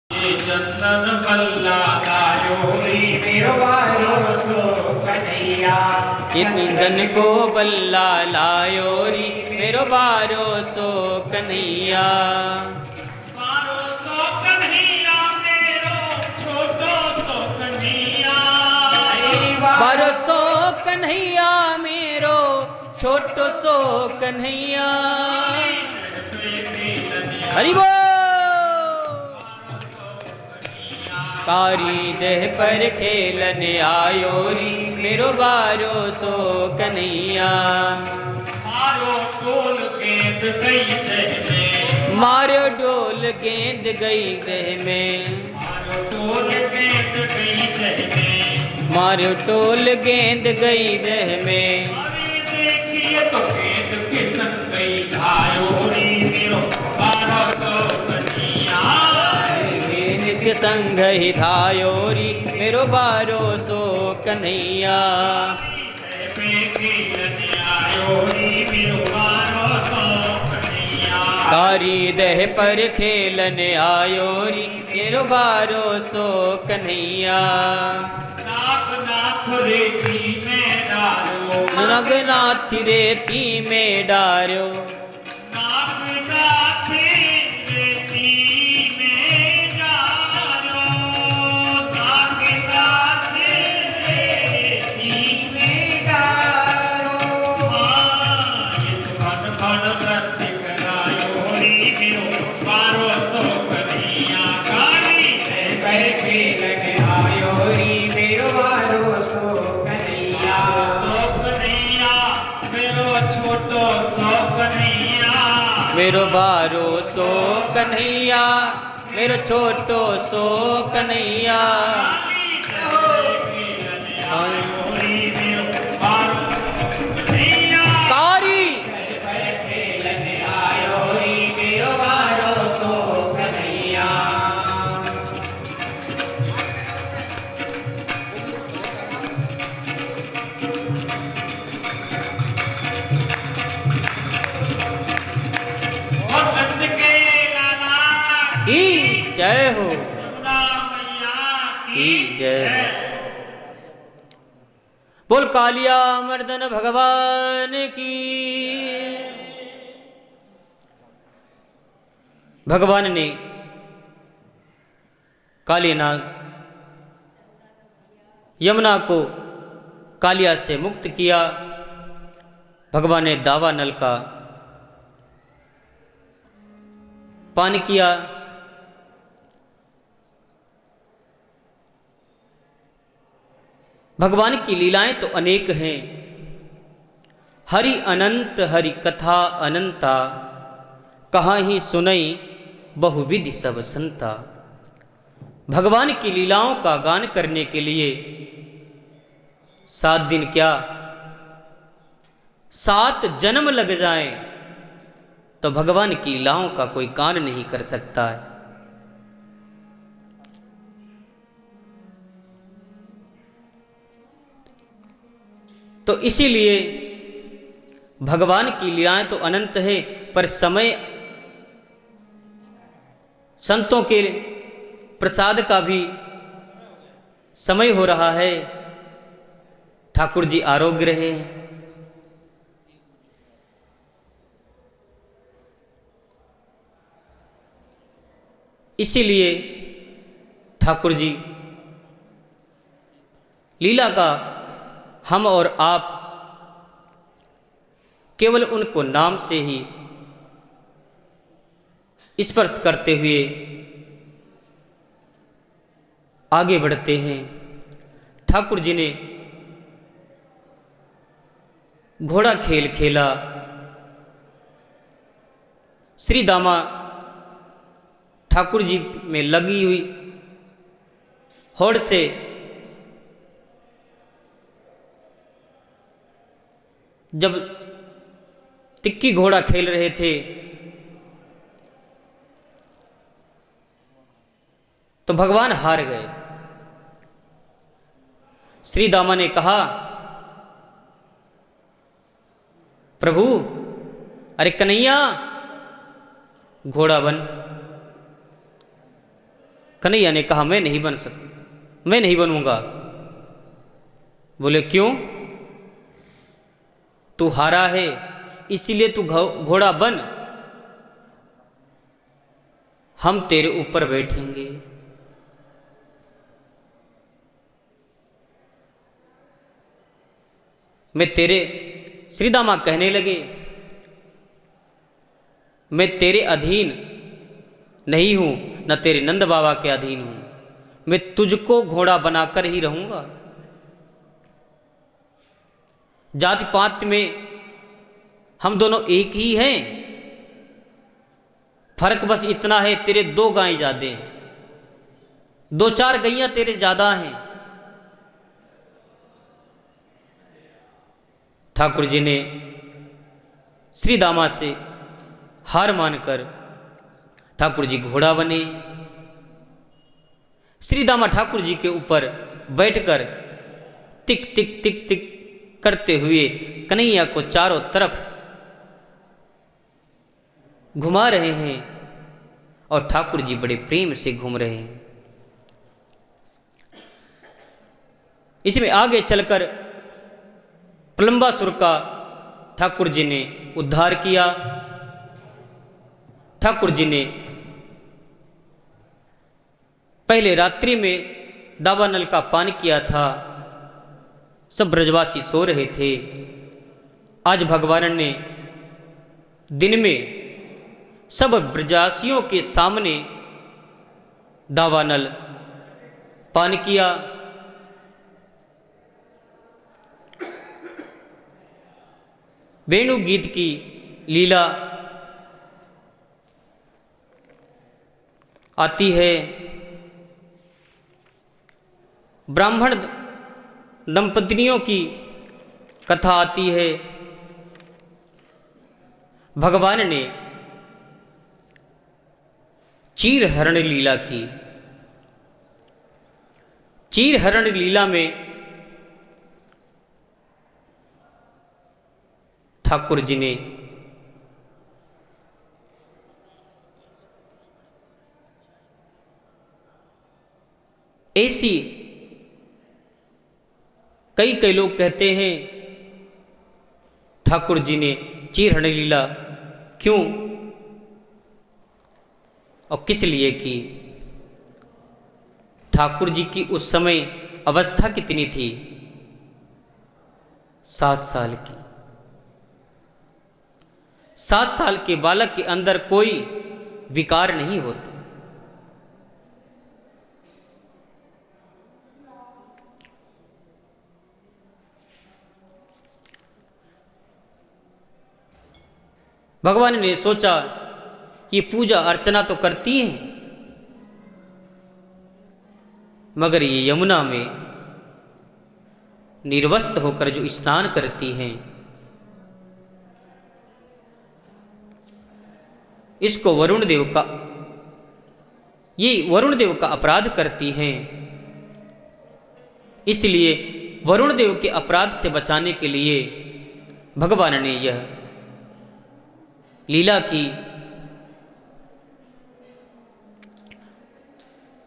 चंदन बल्ला लायो री मेरो वारो सो कन्हैया। चंदन को बल्ला लायो री मेरो बारो सो कन्हैया। बारो सो कन्हैया मेरो छोटो सो कन्हैया। बारो सो कन्हैया मेरो छोटो सो कन्हैया। हरि बोल। कारी देह पर खेलन आयो री मेरो बारो सो कन्हैया। मारो डोल गेंद गई देह में। मारो डोल गेंद गई देह में। मारो डोल गेंद गई देह में। मारो टोल गेंद गई देह में। अरे देखिए तो गेंद किसन गई धायो री मेरो बारो सो कन्हैया। गेंद के संग ही धायो री मेरो बारो सो कन्हैया। कारी देह पर खेलन आयो री मेरो बारो सो कन्हैया। नागनाथ रेती में डालो। नागनाथ रेती में डारो। नागनाथ रेती में डालो। नागनाथ रेती में डालो। ये तो भन भन नृत्य करायो री मेरो बारो सो कन्हैया। कारी देह पर खेलन आयो री मेरो बारो सो कन्हैया। सो कन्हैया मेरो छोटो सो कन्हैया। मेरो बारो सो कन्हैया मेरो छोटो सो कन्हैया। कारी की जय हो। की जय हो। बोल कालिया मर्दन भगवान की। भगवान ने काली नाग यमुना को कालिया से मुक्त किया। भगवान ने दावा नल का पान किया। भगवान की लीलाएं तो अनेक हैं। हरि अनंत हरि कथा अनंता कहाँ ही सुनई बहुविधि सब संता। भगवान की लीलाओं का गान करने के लिए 7 दिन क्या 7 जन्म लग जाएं तो भगवान की लीलाओं का कोई गान नहीं कर सकता है। तो इसीलिए भगवान की लीलाएं तो अनंत है, पर समय संतों के प्रसाद का भी समय हो रहा है। ठाकुर जी आरोग्य रहे हैं। इसीलिए ठाकुर जी लीला का हम और आप केवल उनको नाम से ही स्पर्श करते हुए आगे बढ़ते हैं। ठाकुर जी ने घोड़ा खेल खेला। श्री दामा ठाकुर जी में लगी हुई होड़ से जब तिक्की घोड़ा खेल रहे थे तो भगवान हार गए। श्री दामा ने कहा, प्रभु अरे कन्हैया घोड़ा बन। कन्हैया ने कहा मैं नहीं मैं नहीं बनूंगा। बोले क्यों? तू हारा है इसीलिए तू घोड़ा बन, हम तेरे ऊपर बैठेंगे। मैं तेरे श्री दामा कहने लगे मैं तेरे अधीन नहीं हूं, न तेरे नंद बाबा के अधीन हूं, मैं तुझको घोड़ा बनाकर ही रहूंगा। जाति पात में हम दोनों एक ही हैं, फर्क बस इतना है तेरे 2 गाय ज्यादा हैं, 2-4 गैयां तेरे ज्यादा हैं। ठाकुर जी ने श्री दामा से हार मानकर ठाकुर जी घोड़ा बने। श्री दामा ठाकुर जी के ऊपर बैठकर टिक टिक टिक टिक करते हुए कन्हैया को चारों तरफ घुमा रहे हैं और ठाकुर जी बड़े प्रेम से घूम रहे हैं। इसमें आगे चलकर प्रलंबासुर का ठाकुर जी ने उद्धार किया। ठाकुर जी ने पहले रात्रि में दावानल का पान किया था, सब ब्रजवासी सो रहे थे। आज भगवान ने दिन में सब ब्रजवासियों के सामने दावानल पान किया। वेणु गीत की लीला आती है, ब्राह्मण दंपत्तियों की कथा आती है। भगवान ने चीर हरण लीला की। चीर हरण लीला में ठाकुर जी ने ऐसी कई लोग कहते हैं ठाकुर जी ने चीर हरण लीला क्यों और किस लिए की। ठाकुर जी की उस समय अवस्था कितनी थी? 7 साल की। 7 साल के बालक के अंदर कोई विकार नहीं होते। भगवान ने सोचा ये पूजा अर्चना तो करती हैं, मगर ये यमुना में निर्वस्त्र होकर जो स्नान करती हैं, इसको वरुण देव देव का अपराध करती हैं। इसलिए वरुण देव के अपराध से बचाने के लिए भगवान ने यह लीला की।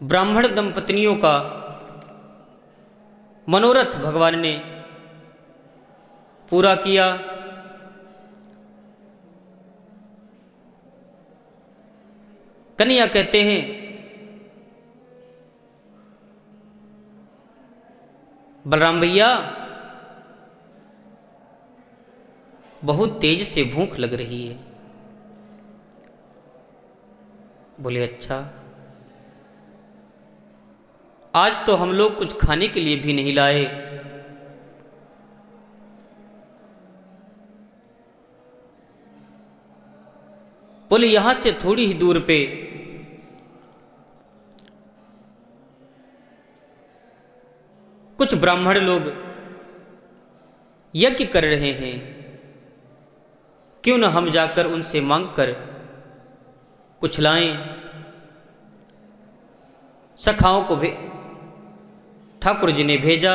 ब्राह्मण दंपत्तियों का मनोरथ भगवान ने पूरा किया। कन्हैया कहते हैं बलराम भैया बहुत तेज से भूख लग रही है। बोले अच्छा, आज तो हम लोग कुछ खाने के लिए भी नहीं लाए। बोले यहां से थोड़ी ही दूर पे कुछ ब्राह्मण लोग यज्ञ कर रहे हैं, क्यों न हम जाकर उनसे मांगकर कुछ लाएं। सखाओं को ठाकुर जी ने भेजा।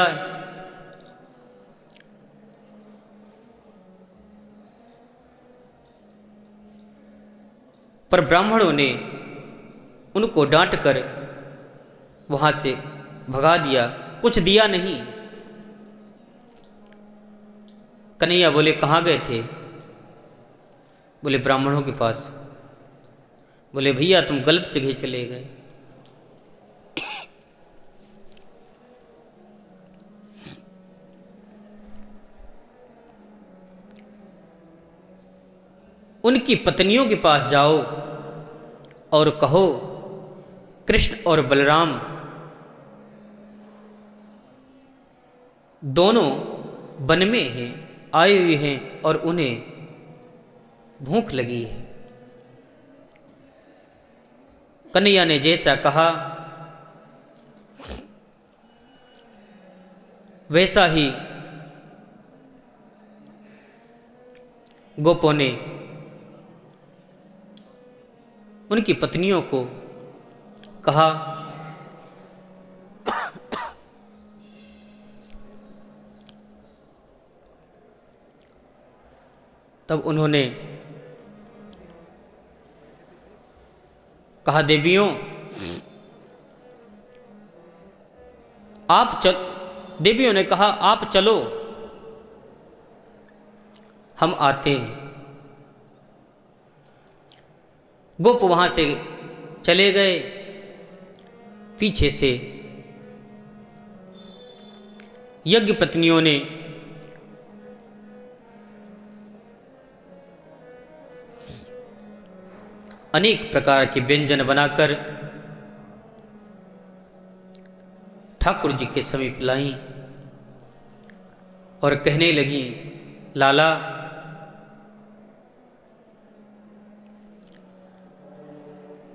पर ब्राह्मणों ने उनको डांटकर वहाँ से भगा दिया, कुछ दिया नहीं। कन्हैया बोले कहाँ गए थे? बोले ब्राह्मणों के पास। बोले भैया तुम गलत जगह चले गए। उनकी पत्नियों के पास जाओ और कहो कृष्ण और बलराम दोनों वन में हैं, आए हुए हैं और उन्हें भूख लगी है। कन्हैया ने जैसा कहा वैसा ही गोपों ने उनकी पत्नियों को कहा तब उन्होंने कहा देवियों देवियों ने कहा आप चलो, हम आते हैं। गोप वहां से चले गए। पीछे से यज्ञ पत्नियों ने अनेक प्रकार के व्यंजन बनाकर ठाकुर जी के समीप लाई और कहने लगी लाला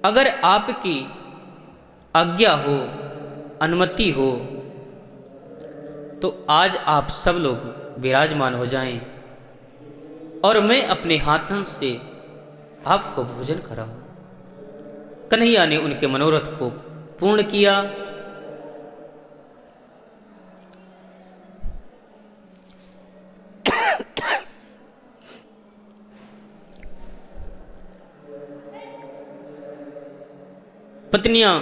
अगर आपकी आज्ञा हो, अनुमति हो तो आज आप सब लोग विराजमान हो जाएं और मैं अपने हाथों से आपको भोजन कराऊं। कन्हैया ने उनके मनोरथ को पूर्ण किया। पत्नियां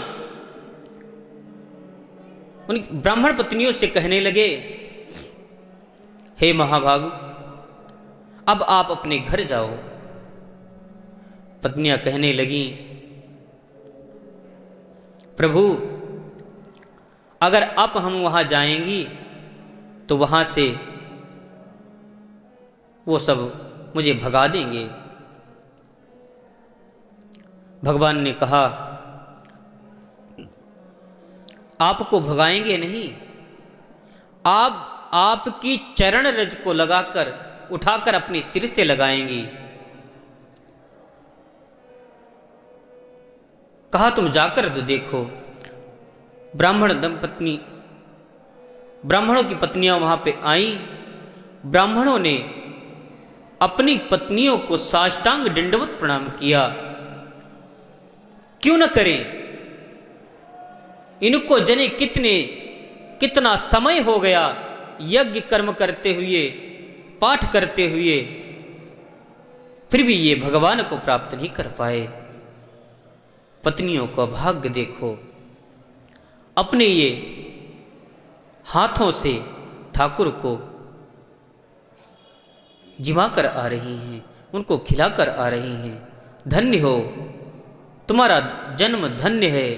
उन ब्राह्मण पत्नियों से कहने लगे हे महाभाग अब आप अपने घर जाओ। पत्नियां कहने लगी प्रभु अगर आप हम वहां जाएंगी तो वहां से वो सब मुझे भगा देंगे। भगवान ने कहा आपको भगाएंगे नहीं, आप आपकी चरण रज को लगाकर उठाकर अपने सिर से लगाएंगी। कहा तुम जाकर तो देखो। ब्राह्मणों की पत्नियां वहां पे आईं। ब्राह्मणों ने अपनी पत्नियों को साष्टांग दंडवत प्रणाम किया। क्यों न करें, इनको जने कितना समय हो गया यज्ञ कर्म करते हुए, पाठ करते हुए, फिर भी ये भगवान को प्राप्त नहीं कर पाए। पत्नियों का भाग्य देखो, अपने ये हाथों से ठाकुर को जिमाकर आ रही हैं, उनको खिलाकर आ रही हैं। धन्य हो, तुम्हारा जन्म धन्य है,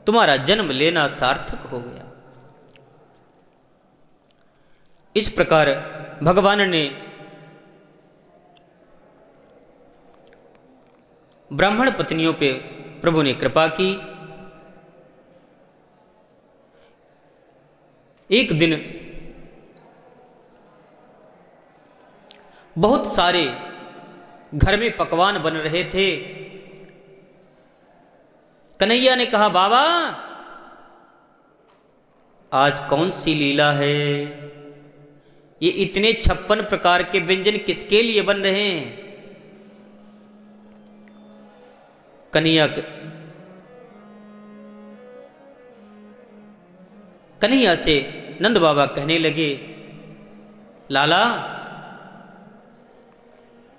तुम्हारा जन्म लेना सार्थक हो गया। इस प्रकार भगवान ने ब्राह्मण पत्नियों पे प्रभु ने कृपा की। एक दिन बहुत सारे घर में पकवान बन रहे थे। कन्हैया ने कहा बाबा आज कौन सी लीला है, ये इतने 56 प्रकार के व्यंजन किसके लिए बन रहे हैं? कन्हैया से नंद बाबा कहने लगे लाला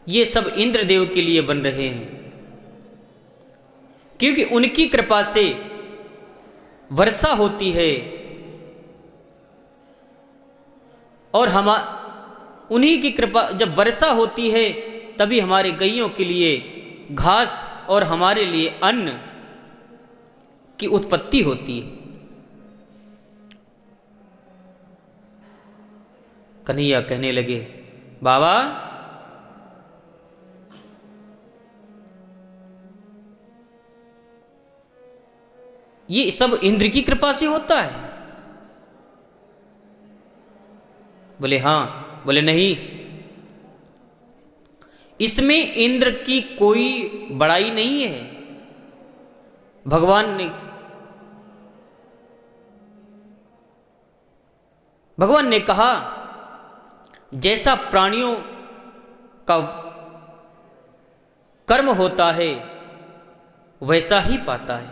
ये सब इंद्रदेव के लिए बन रहे हैं, क्योंकि उनकी कृपा से वर्षा होती है और हम उन्हीं की कृपा, जब वर्षा होती है तभी हमारे गैयों के लिए घास और हमारे लिए अन्न की उत्पत्ति होती है। कन्हैया कहने लगे, बाबा ये सब इंद्र की कृपा से होता है? बोले हाँ। बोले नहीं, इसमें इंद्र की कोई बड़ाई नहीं है। भगवान ने कहा, जैसा प्राणियों का कर्म होता है वैसा ही पाता है।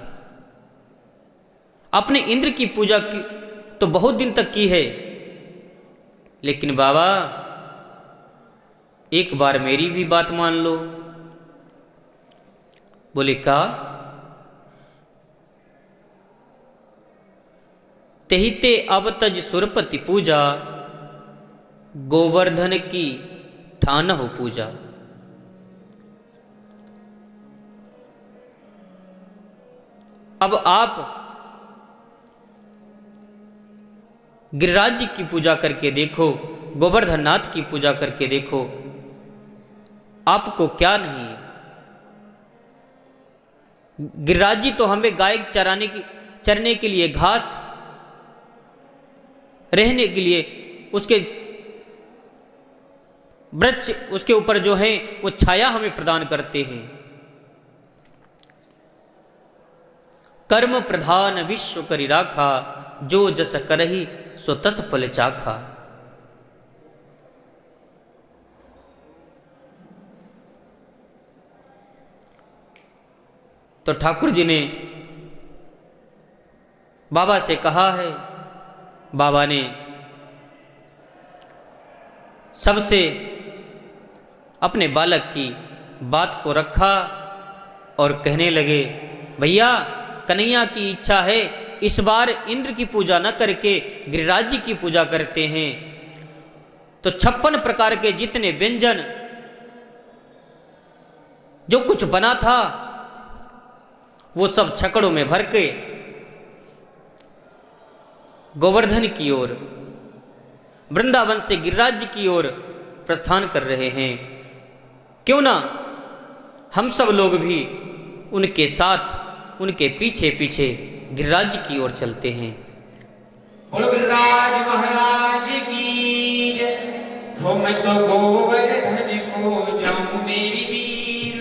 आपने इंद्र की पूजा की तो बहुत दिन तक की है, लेकिन बाबा एक बार मेरी भी बात मान लो। बोले क्या? तेहिते अवतज सुरपति पूजा, गोवर्धन की ठान हो पूजा। अब आप गिरिराज जी की पूजा करके देखो, गोवर्धन नाथ की पूजा करके देखो, आपको क्या नहीं है। गिरिराज जी तो हमें गाय चरने के लिए, घास रहने के लिए, उसके वृक्ष उसके ऊपर जो है वो छाया हमें प्रदान करते हैं। कर्म प्रधान विश्व करि राखा, जो जस करहि सो तस फल चाखा। तो ठाकुर जी ने बाबा से कहा है, बाबा ने सबसे अपने बालक की बात को रखा और कहने लगे, भैया कन्हैया की इच्छा है इस बार इंद्र की पूजा न करके गिरिराज जी की पूजा करते हैं। तो 56 प्रकार के जितने व्यंजन जो कुछ बना था वो सब छकड़ों में भर के गोवर्धन की ओर, वृंदावन से गिरिराज जी की ओर प्रस्थान कर रहे हैं। क्यों ना हम सब लोग भी उनके साथ, उनके पीछे पीछे गिरिराज जी की ओर चलते हैं। बोलो गिरिराज महाराज की जय। हो मैं तो गोवर्धन को जाऊं मेरी वीर,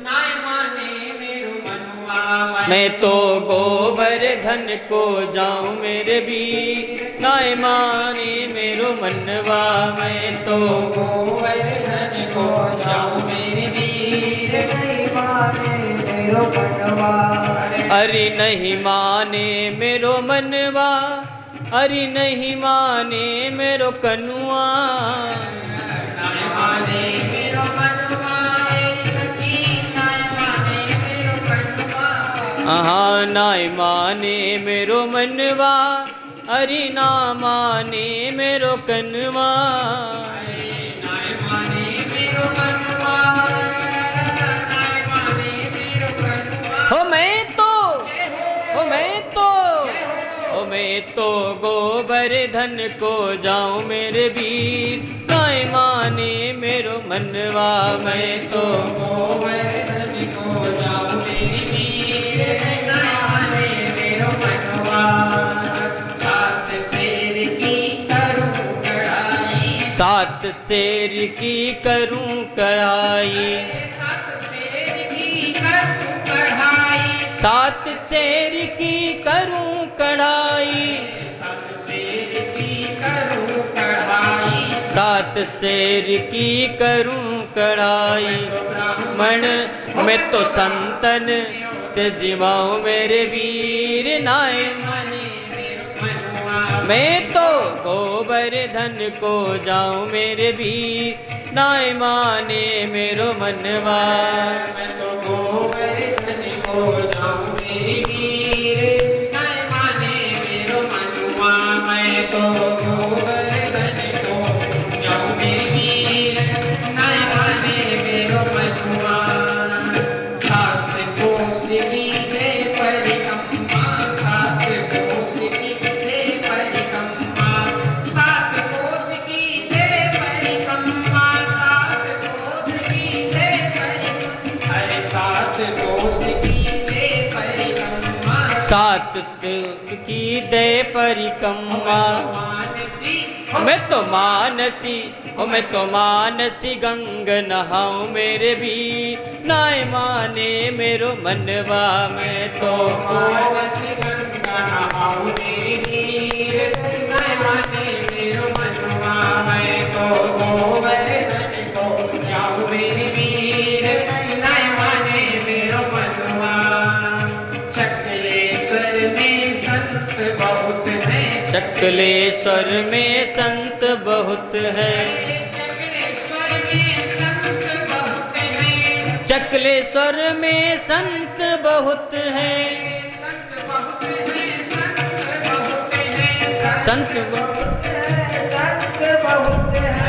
नाय माने मेरो मनुआ। मैं तो गोवर्धन को जाऊं मेरे वीर, नाय माने मेरो मनवा। मैं तो गोवर्धन को जाऊं मेरी वीर, नाय माने मेरो मनवा। अरे नहीं माने मेरो मनवा, अरे नहीं माने मेरो कनुआ। नाय माने मेरो मनवा, सखी नाय माने मेरो कनुआ। हाँ नाय माने मेरो मनवा, अरे ना माने मेरो कनुआ। नाय माने मेरो मनवा, नाय माने मेरो कनुआ। हो मैं तो गोवर्धन को जाऊं मेरे वीर, नाय माने मेरो मनवा। मैं तो गोवर्धन को जाऊं मेरी वीर, नाय माने मेरो मनवा। सात शेर की करूं कढ़ाई, सात शेर की करूं कढ़ाई। सात शेर की करूं कढ़ाई, सात शेर की करूं कढ़ाई। सात शेर की करूं कढ़ाई। सात शेर की करूं कढ़ाई। मन में तो संतन तेजिमाओ मेरे वीर, नाय माने मैं तो गोवर्धन को जाऊं मेरे वीर, नाय माने मेरो मनवा। मैं तो गोवर्धन को जाऊं मेरी वीर, नाय सात सुख की दे परिक्रमा, मैं तो मानसी मैं तो मानसी गंग नहाऊं मेरे भी नाय माने मेरो मनवा, मैं तो मानसी गंगा नहाऊं मेरे वीर, नाय माने मेरो मनवा, मैं तो गोवर्धन को जाऊं मेरे वीर, नाय माने मेरो मनवा। चकलेश्वर में संत बहुत है, चकलेश्वर में संत बहुत है, चकलेश्वर में संत बहुत है, संत बहुत है,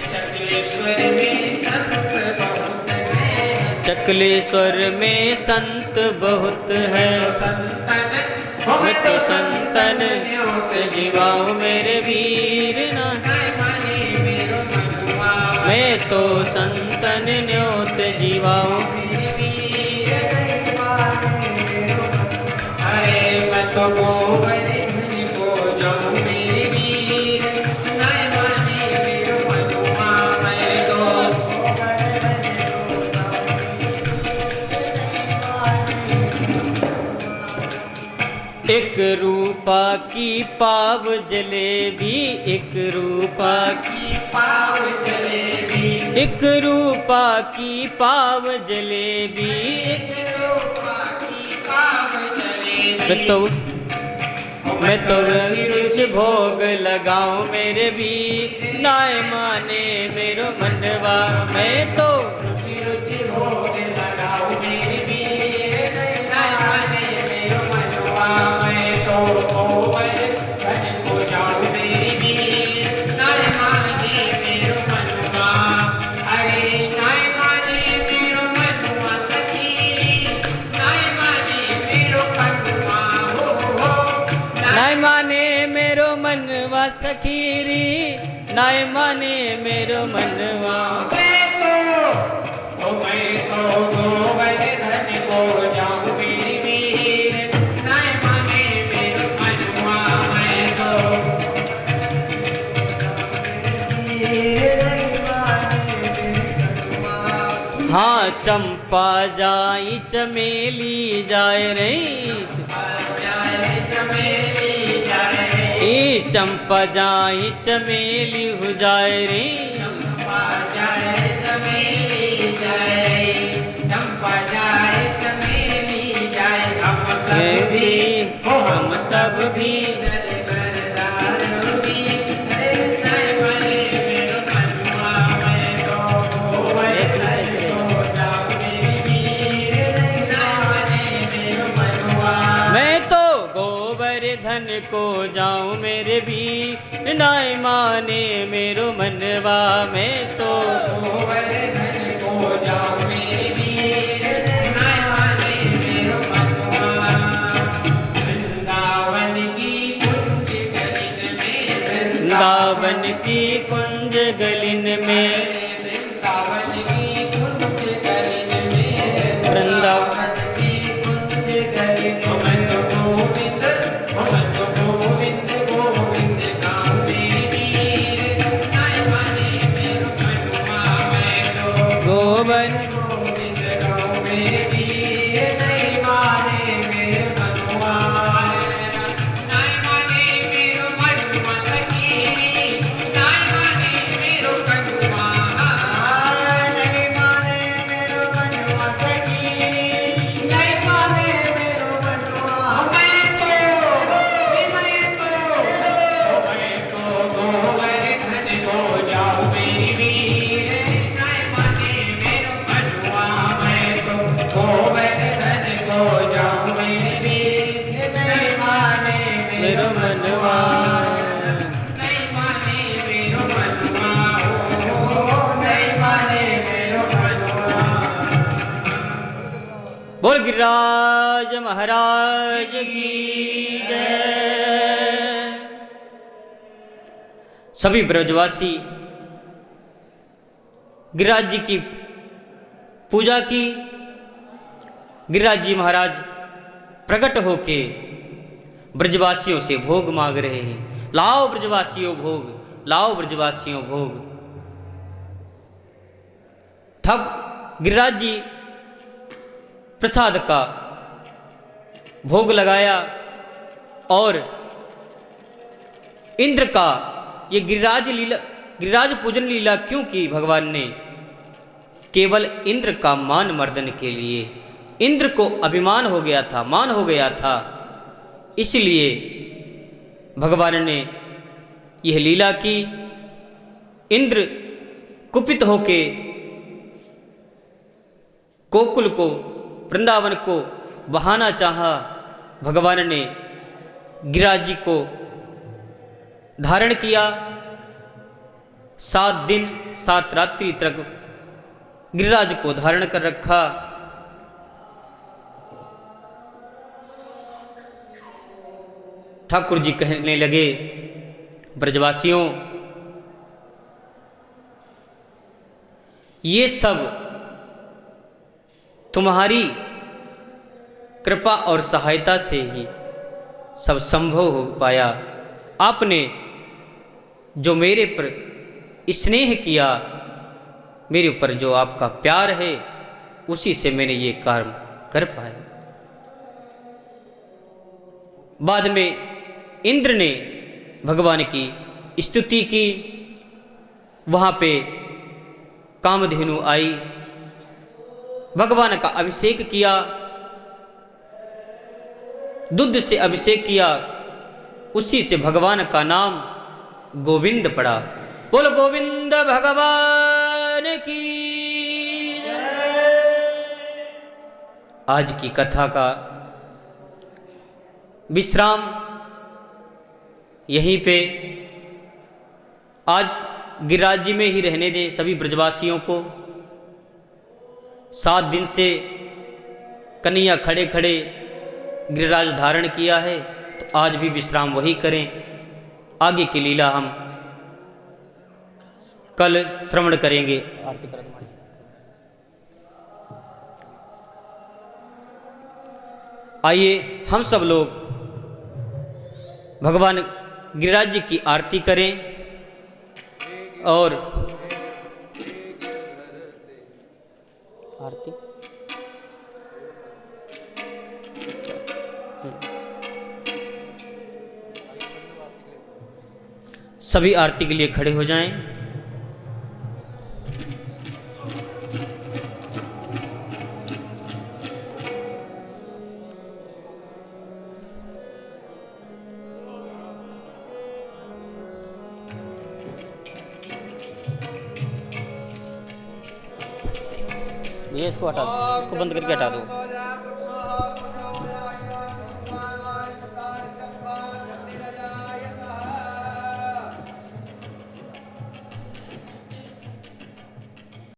चकलेश्वर में संत बहुत है, चकलेश्वर में संत बहुत है। मैं तो संतन जीवाऊं मेरे वीर ना, मैं तो संतन न्योत जीवाऊं, अरे मैं तो गोवर्धन को जाऊं मेरे वीर, नाय माने मेरो मनवा, मैं तो एक रूपा की पाव जलेबी, एक रूपा की पाव जलेबी, एक रूपा की पाव जलेबी, पाव जलेबी, मैं तो कुछ भोग लगाऊं मेरे भी नाय माने मेरो मनवा, मैं तो रुचि भोग लगाऊं मेरे वीर, नाय माने मेरो मनवा, मैं तो गोवर्धन को जाऊं मेरे वीर, नाय माने मेरो मनवा, अरे नाय माने मेरो मनवा सखी, नाय माने मेरो मनवा, हो नाय माने मेरो मनवा सखीरी, नाय माने मेरो मनवा, मैं तो गोवर्धन को जाऊं मेरे वीर, नाय माने मेरो मनवा, मैं तो हाँ चंपा जाई चमेली जाए रे, जाए चमेली जाए, ए चंपा जाई चमेली हो जाए रे, चंपा जाए चमेली जाए, चंपा जाए चमेली जाए, हम सब भी हम सब भी चल बरदार भी, अरे नाय माने मेरो मनवा, मैं तो गोवर्धन को जाऊं मेरे वीर, नाय माने मेरो मनवा, मैं तो गोवर्धन को जाऊं मेरे भी नाय माने मेरो मनवा, मैं तो गोवर्धन को जाऊं मेरे वीर, नाय माने मेरो मनवा। वृंदावन की कुंज गलिन में, वृंदावन की कुंज गलिन में, वृंदावन की कुंज गलिन में, वृंदावन की कुंज गलिन में, गोविंद गोविंद गोविंद नाम मेरे वीर, नाय माने मेरो मनवा, मैं तो गोवन गोविंद नाम मेरे वीर, नाय माने मेरो मनवा, नाय माने मेरो मनवा सखी, नाय माने मेरो मनवा, नाय माने मेरो मनवा सखी, नाय माने मेरो मनवा, मैं तो गोवर्धन को जाऊं मेरे वीर, नाय माने मेरो मनवा, मैं तो गोवर्धन को जाऊं मेरे वीर, नाय माने मेरो मनवा, नाय माने मेरो मनवा, ओ नाय माने मेरो मनवा। बोल गिरिराज महाराज की जय। सभी ब्रजवासी गिरिराज जी की पूजा की। गिरिराज जी महाराज प्रकट होके ब्रजवासियों से भोग मांग रहे हैं। लाओ ब्रजवासियों भोग, लाओ ब्रजवासियों भोग। ठग गिरिराज जी प्रसाद का भोग लगाया और इंद्र का ये गिरिराज पूजन लीला क्यों की भगवान ने? केवल इंद्र का मान मर्दन के लिए। इंद्र को अभिमान हो गया था, मान हो गया था, इसलिए भगवान ने यह लीला की। इंद्र कुपित होके गोकुल को, वृंदावन को बहाना चाहा। भगवान ने गिरिराज जी को धारण किया। 7 दिन 7 रात्रि तक गिरिराज को धारण कर रखा। ठाकुर जी कहने लगे, ब्रजवासियों, ये सब तुम्हारी कृपा और सहायता से ही सब संभव हो पाया। आपने जो मेरे पर स्नेह किया, मेरे ऊपर जो आपका प्यार है, उसी से मैंने ये कार्य कर पाया। बाद में इंद्र ने भगवान की स्तुति की। वहाँ पे कामधेनु आई, भगवान का अभिषेक किया, दूध से अभिषेक किया। उसी से भगवान का नाम गोविंद पड़ा। बोलो गोविंद भगवान की। आज की कथा का विश्राम यहीं पे। आज गिरिराज जी में ही रहने दे सभी ब्रजवासियों को। 7 दिन से कन्हैया खड़े खड़े गिरिराज धारण किया है, तो आज भी विश्राम वही करें। आगे की लीला हम कल श्रवण करेंगे। आरती करा तुम्हारी। आइए हम सब लोग भगवान गिरिराज जी की आरती करें और आरती सभी आरती के लिए खड़े हो जाएं। ये इसको हटा दो, इसको बंद करके हटा दो।